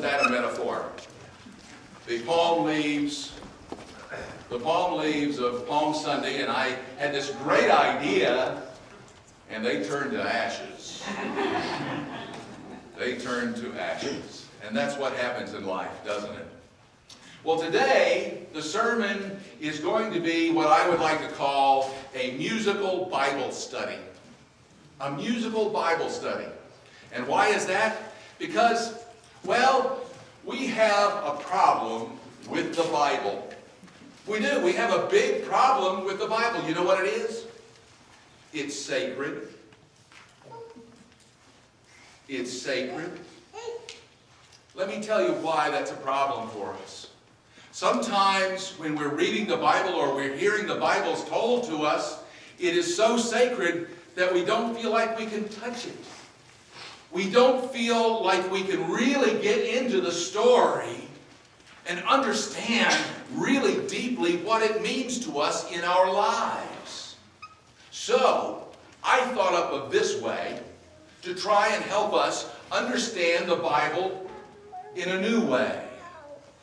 that a metaphor? The palm leaves of Palm Sunday, and I had this great idea, and they turned to ashes. They turned to ashes. And that's what happens in life, doesn't it? Well, today, the sermon is going to be what I would like to call a musical Bible study. A musical Bible study. And why is that? Because, well, we have a problem with the Bible. We do. We have a big problem with the Bible. You know what it is? It's sacred. It's sacred. Let me tell you why that's a problem for us. Sometimes when we're reading the Bible or we're hearing the Bibles told to us, it is so sacred that we don't feel like we can touch it. We don't feel like we can really get into the story and understand really deeply what it means to us in our lives. So, I thought up of this way to try and help us understand the Bible in a new way,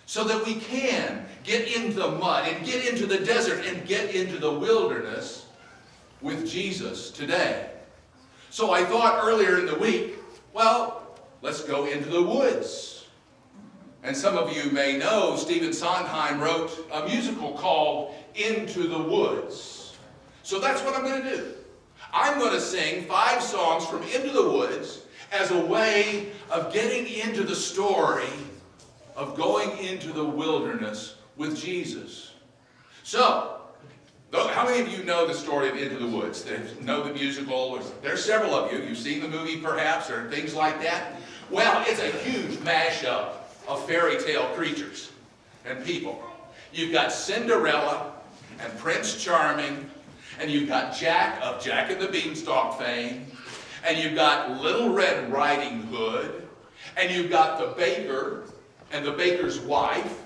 so that we can get into the mud and get into the desert and get into the wilderness with Jesus today. So I thought earlier in the week, well, let's go into the woods. And some of you may know Stephen Sondheim wrote a musical called Into the Woods. So that's what I'm going to do. I'm going to sing 5 songs from Into the Woods as a way of getting into the story of going into the wilderness with Jesus. So, how many of you know the story of Into the Woods? Know the musical? There's several of you. You've seen the movie perhaps, or things like that. Well, it's a huge mashup of fairy tale creatures and people. You've got Cinderella and Prince Charming, and you've got Jack of Jack and the Beanstalk fame, and you've got Little Red Riding Hood, and you've got the baker and the baker's wife,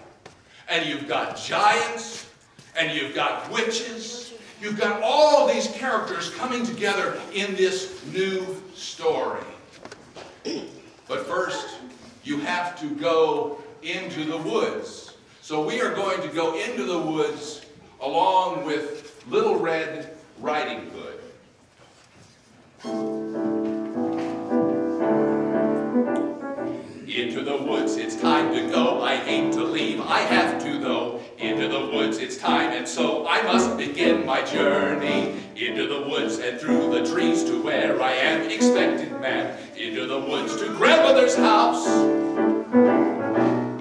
and you've got giants, and you've got witches. You've got all these characters coming together in this new story. But first, you have to go into the woods. So we are going to go into the woods along with Little Red Riding Hood. Into the woods, it's time to go. I hate to leave, I have to though. Into the woods, it's time, and so I must begin my journey. Into the woods and through the trees to where I am expected man. Into the woods to grandmother's house.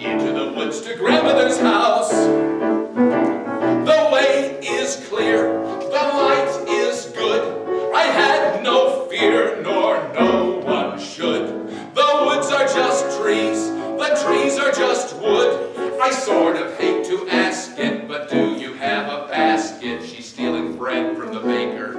Into the woods to grandmother's house. The way is clear, the light is good. I had no fear, nor no one should. The woods are just trees, the trees are just wood. I sort of hate to ask it, but do you have a basket? She's stealing bread from the baker.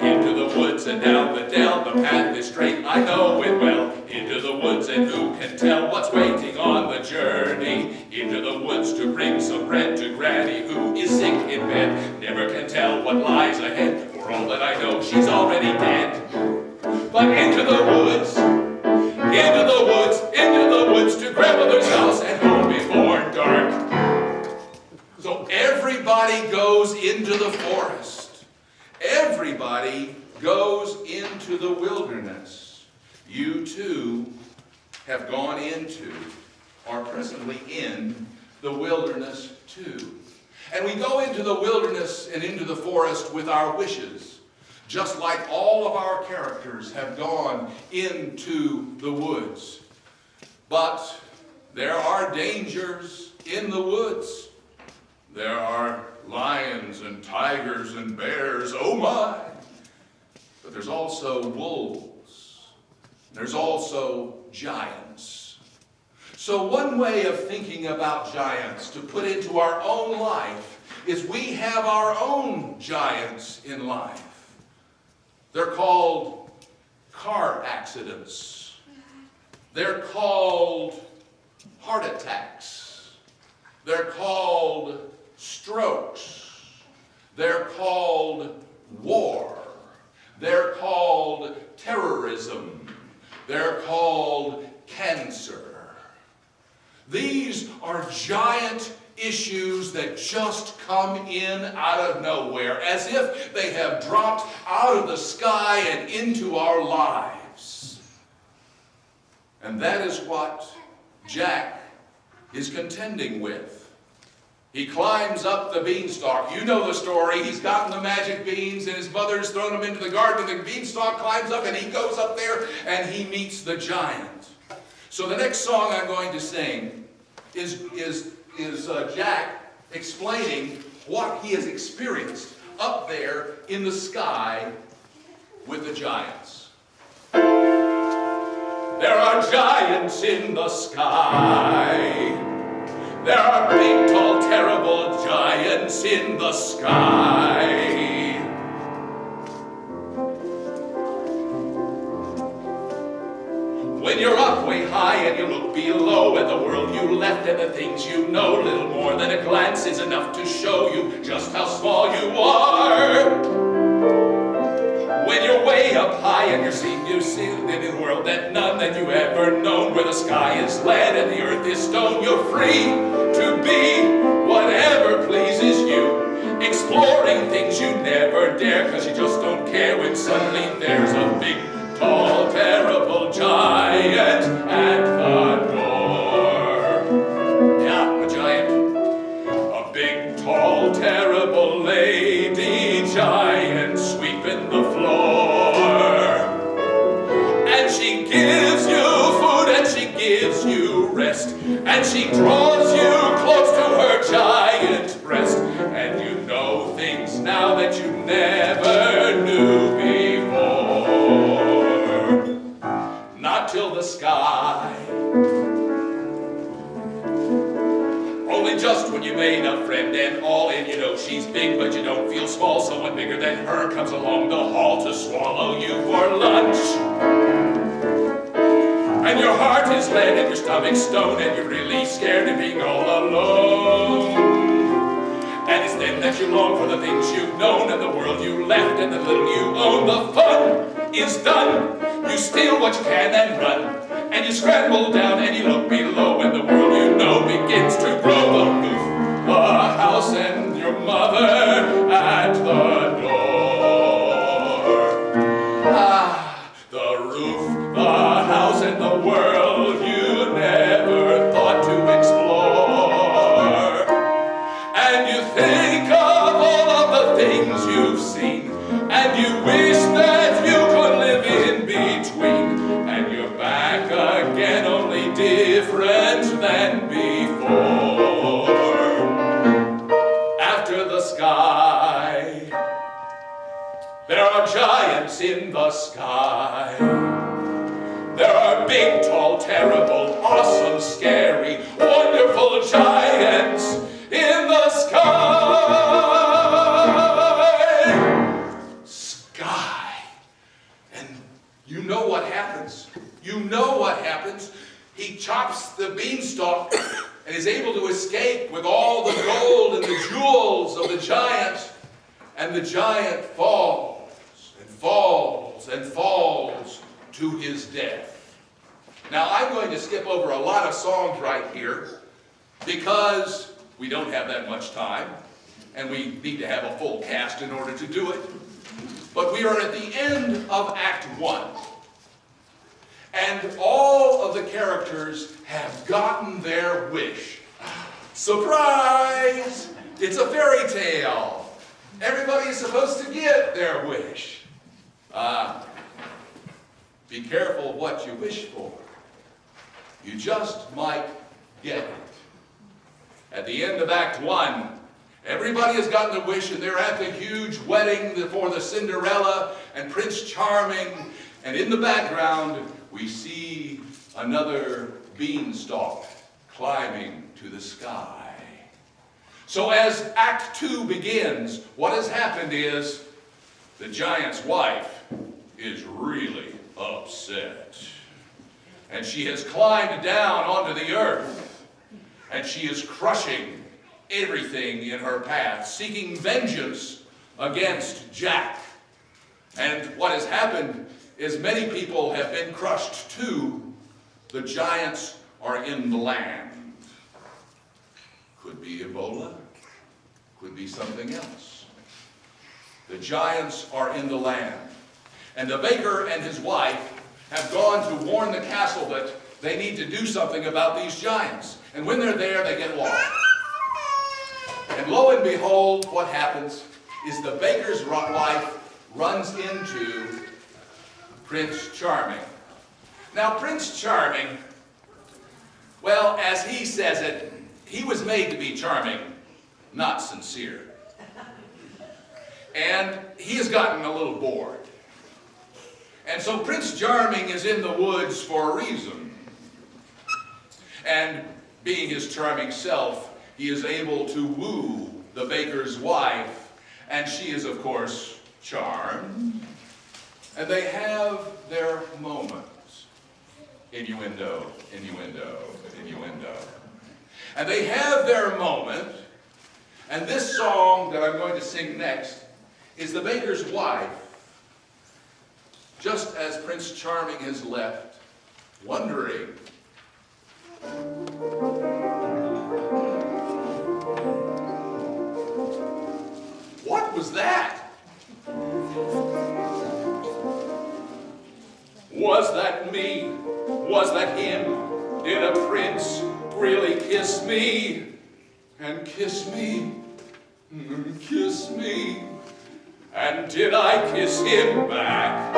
Into the woods and down the dell, the path is straight, I know it well. Into the woods, and who can tell what's waiting on the journey? Into the woods to bring some bread to Granny, who is sick in bed. Never can tell what lies ahead, for all that I know, she's already dead. But into the woods, into the woods, into the woods to grandmother's house and home before dark. So everybody goes into the forest. Everybody goes into the wilderness. You too have gone into, or presently in, the wilderness too. And we go into the wilderness and into the forest with our wishes. Just like all of our characters have gone into the woods. But there are dangers in the woods. There are lions and tigers and bears, oh my! But there's also wolves. There's also giants. So one way of thinking about giants to put into our own life is we have our own giants in life. They're called car accidents. They're called heart attacks. They're called strokes. They're called war. They're called terrorism. They're called cancer. These are giant issues that just come in out of nowhere, as if they have dropped out of the sky and into our lives. And that is what Jack is contending with. He climbs up the beanstalk. You know the story. He's gotten the magic beans and his mother's thrown him into the garden, and the beanstalk climbs up and he goes up there and he meets the giant. So the next song I'm going to sing is Jack explaining what he has experienced up there in the sky with the giants. There are giants in the sky. There are big, tall, terrible giants in the sky. When you're up way high and you look below at the world you left and the things you know, little more than a glance is enough to show you just how small you are. When you're way up high and you see in a world that none that you ever known, where the sky is lead and the earth is stone, you're free to be whatever pleases you, exploring things you never dare, cause you just don't care when suddenly there's a big, tall, terrible giant at the door. Yeah, a giant. A big, tall, terrible lady giant sweeping the floor. And she gives you food and she gives you rest. And she draws you close to her giant breast. And you know things now that you never knew before. Not till the sky. Only just when you made a friend and all in, you know she's big, but you don't feel small. Someone bigger than her comes along the hall to swallow you for lunch. And your heart is lead and your stomach's stone, and you're really scared of being all alone. And it's then that you long for the things you've known and the world you left and the little you own. The fun is done. You steal what you can and run. And you scramble down and you look below, and the world you know begins to grow. The roof, the house, and your mother at the door. Ah, the roof, the house, and the world you never thought to explore. And you think of all of the things you've seen, and you wish that you could live in between. And you're back again, only different than before. After the sky, there are giants in the sky. There are big, tall, terrible, awesome, scary, wonderful giants in the sky. And you know what happens. You know what happens. He chops the beanstalk and is able to escape with all the gold and the jewels of the giant. And the giant falls and falls and falls to his death. Now I'm going to skip over a lot of songs right here because we don't have that much time and we need to have a full cast in order to do it. But we are at the end of Act 1. And all of the characters have gotten their wish. Surprise! It's a fairy tale. Everybody is supposed to get their wish. Be careful what you wish for. You just might get it. At the end of Act 1, everybody has gotten a wish, and they're at the huge wedding for the Cinderella and Prince Charming, and in the background we see another beanstalk climbing to the sky. So as Act 2 begins, what has happened is the giant's wife is really upset. And she has climbed down onto the earth, and she is crushing everything in her path, seeking vengeance against Jack. And what has happened is many people have been crushed too The giants are in the land. Could be Ebola. Could be something else. The giants are in the land. And the baker and his wife have gone to warn the castle that they need to do something about these giants. And when they're there, they get lost. And lo and behold, what happens is the baker's wife runs into Prince Charming. Now, Prince Charming, well, as he says it, he was made to be charming, not sincere. And he has gotten a little bored. And so Prince Charming is in the woods for a reason. And being his charming self, he is able to woo the baker's wife, and she is, of course, charmed. And they have their moments. Innuendo, innuendo, innuendo. And they have their moment, and this song that I'm going to sing next is the baker's wife, just as Prince Charming has left, wondering, what was that? Was that me? Was that him? Did a prince really kiss me? And kiss me? Kiss me? And did I kiss him back?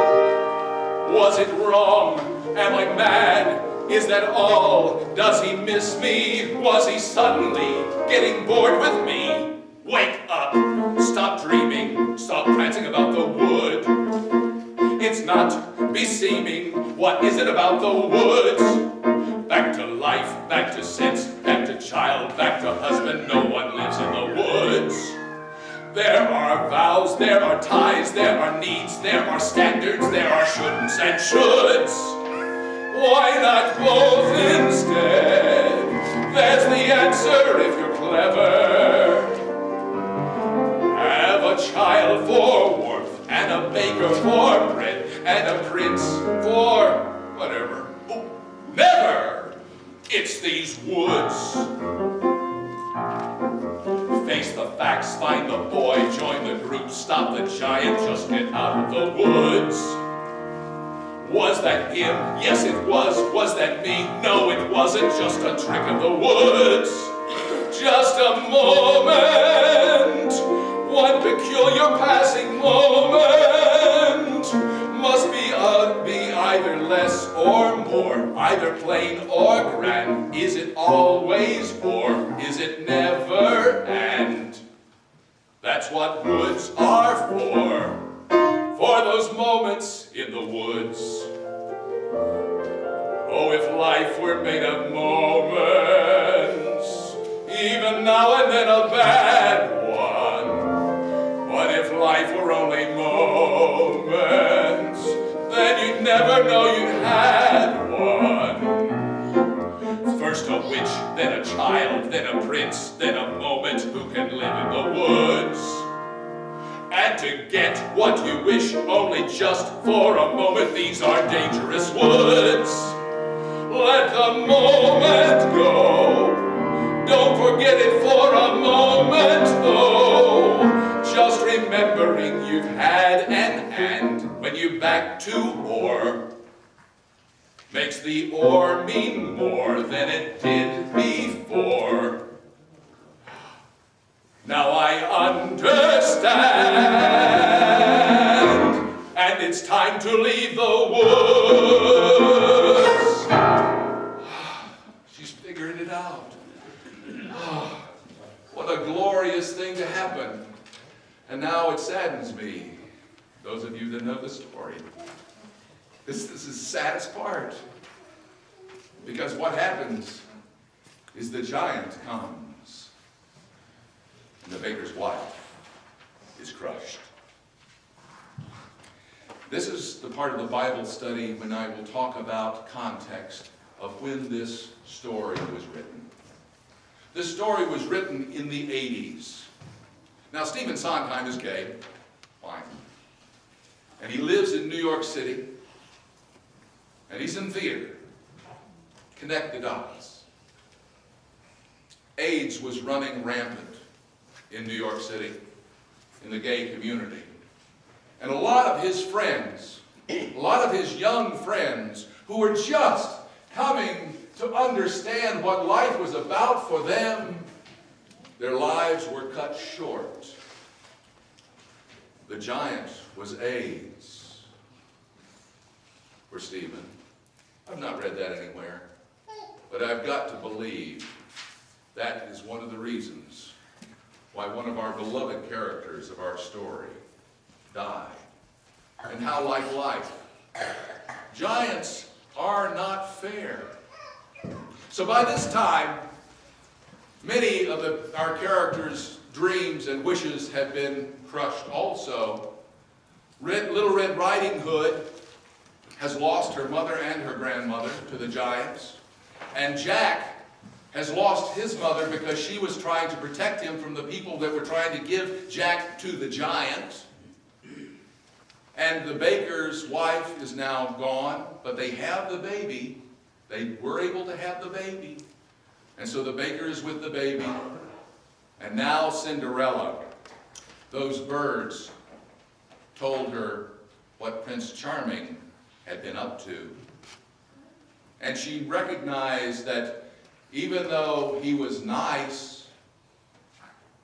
Was it wrong? Am I mad? Is that all? Does he miss me? Was he suddenly getting bored with me? Wake up! Stop dreaming! Stop prancing about the wood! It's not beseeming. What is it about the woods? Back to life, back to sense, back to child, back to husband. No one lives in the woods. There are vows, there are ties, there are needs, there are standards, there are shouldn'ts and shoulds. Why not both instead? There's the answer if you're clever. Have a child for warmth, and a baker for bread, and a prince for whatever. Oh, never! It's these woods. Face the facts, find the boy, join the group, stop the giant, just get out of the woods. Was that him? Yes, it was. Was that me? No, it wasn't. Just a trick of the woods. Just a moment. One peculiar passing moment. Must be either less or more, either plain or grand. Is it always or is it never and? That's what woods are for those moments in the woods. Oh, if life were made of moments, even now and then a bad one. But if life were only moments, then you'd never know you had one. First a witch, then a child, then a prince, then a moment. Who can live in the woods? And to get what you wish only just for a moment, these are dangerous woods. Let the moment go. Don't forget it for a moment, though. Just remembering you've had an and when you back to or makes the or mean more than it did before. Now I understand, and it's time to leave the woods. She's figuring it out. What a glorious thing to happen. And now it saddens me, those of you that know the story. This is the saddest part. Because what happens is the giant comes, and the baker's wife is crushed. This is the part of the Bible study when I will talk about context of when this story was written. This story was written in the 80s. Now, Stephen Sondheim is gay, fine. And he lives in New York City, and he's in theater. connect the dots. AIDS was running rampant in New York City, in the gay community. And a lot of his friends, a lot of his young friends who were just coming to understand what life was about for them, their lives were cut short. The giant was AIDS. For Stephen. I've not read that anywhere, but I've got to believe that is one of the reasons why one of our beloved characters of our story died. And how, like life, giants are not fair. So by this time, many of our characters' dreams and wishes have been crushed also. Little Red Riding Hood has lost her mother and her grandmother to the giants. And Jack has lost his mother because she was trying to protect him from the people that were trying to give Jack to the giant. And the baker's wife is now gone, but they have the baby. They were able to have the baby. And so the baker is with the baby. And now Cinderella, those birds told her what Prince Charming had been up to. And she recognized that even though he was nice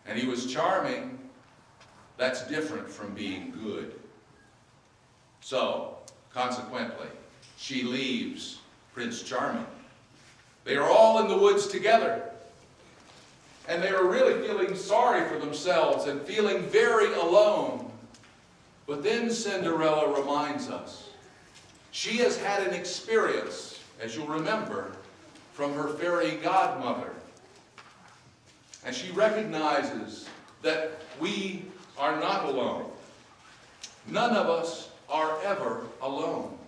and he was charming, that's different from being good. So, consequently, she leaves Prince Charming. They are all in the woods together. And they are really feeling sorry for themselves and feeling very alone. But then Cinderella reminds us, she has had an experience, as you'll remember, from her fairy godmother. And she recognizes that we are not alone. None of us are ever alone.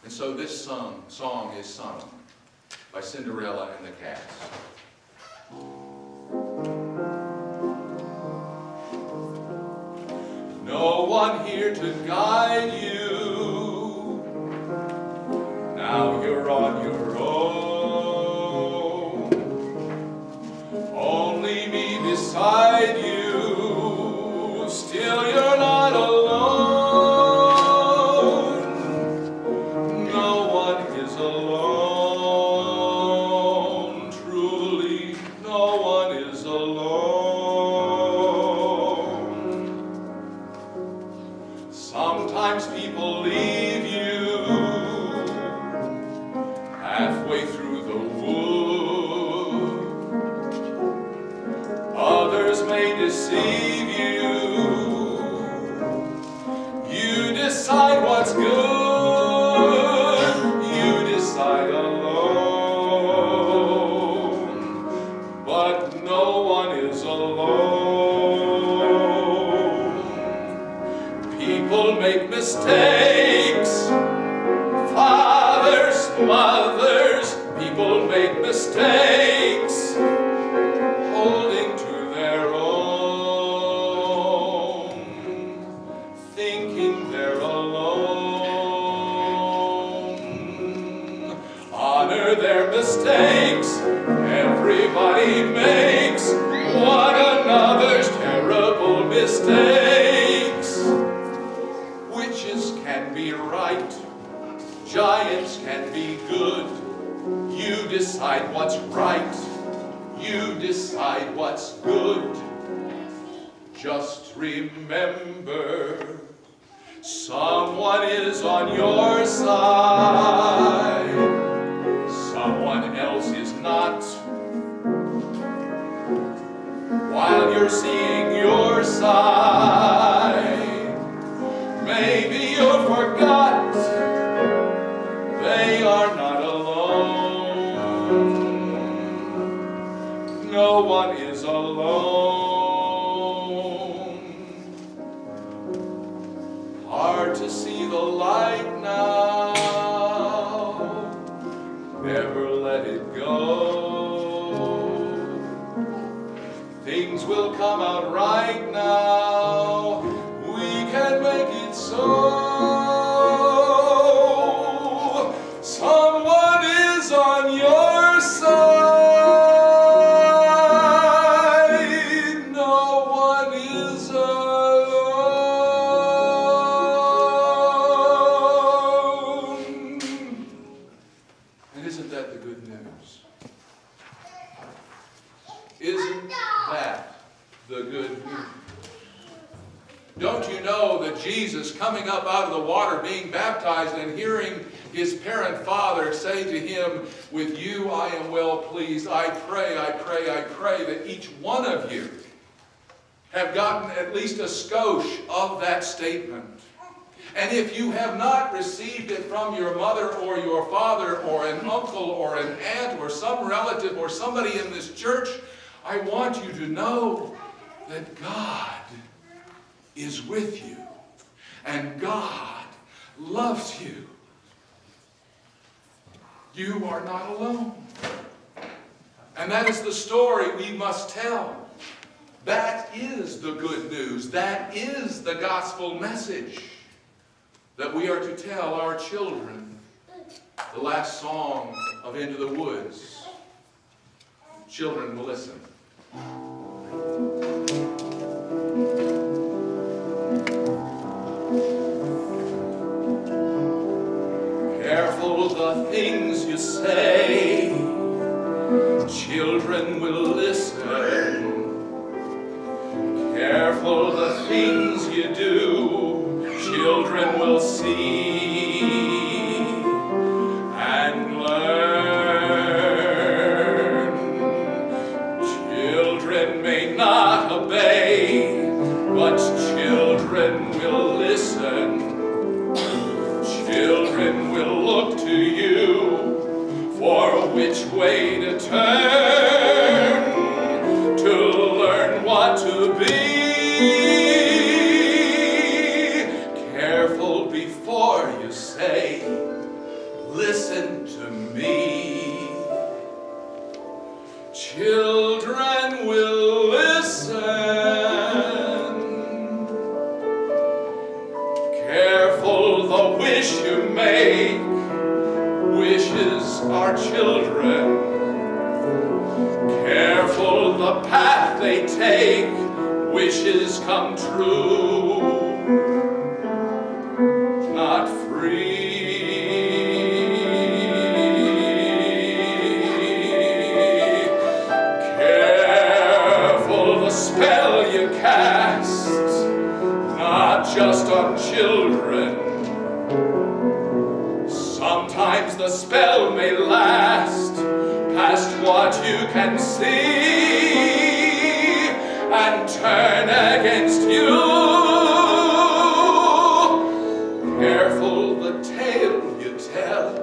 And so this song is sung by Cinderella and the cats. No one here to guide you. Now you're on your own. Only me beside you. Still you're not alone. No one is alone. Truly, no one is alone. Sometimes people leave you halfway through the wood. Others may deceive you. You decide what's good. You decide alone. But no one is alone. People make mistakes. Fathers, mothers, people make mistakes, holding to their own, thinking they're alone. Honor their mistakes, everybody makes one another's terrible mistakes. Witches can be right, giants can be good. You decide what's right. You decide what's good. Just remember, someone is on your side. Someone else is not. While you're seeing your side, maybe you forgot. They are not alone. No one is alone. Hard to see the light now. Never let it go. Things will come out right now. We can make it so. Someone is on Jesus coming up out of the water, being baptized, and hearing his parent father say to him, "With you I am well pleased." I pray that each one of you have gotten at least a skosh of that statement. And if you have not received it from your mother or your father or an uncle or an aunt or some relative or somebody in this church, I want you to know that God is with you and God loves you. You are not alone. And that is the story we must tell. That is the good news. That is the gospel message that we are to tell our children. The last song of Into the Woods. Children will listen. Careful the things you say, children will listen. Careful the things you do, children will see and learn. Children may not obey, but children will listen. Children will look to you for which way to turn, to learn what to be. Careful before you say, "Listen to me." Children will listen. Careful the wish you make. Wishes are children. Careful the path they take. Wishes come true, not free. Careful the spell you cast, not just on children. Sometimes the spell may last past what you can see and turn against you. Careful the tale you tell,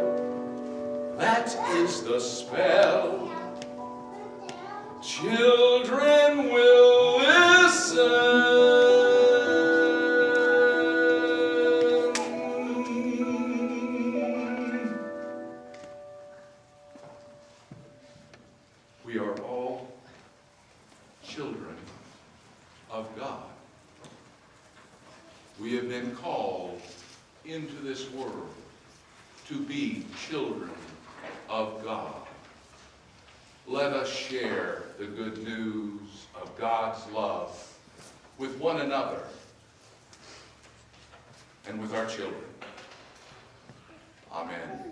that is the spell. Children will listen. We are all children of God. We have been called into this world to be children of God. Let us share the good news of God's love with one another and with our children. Amen.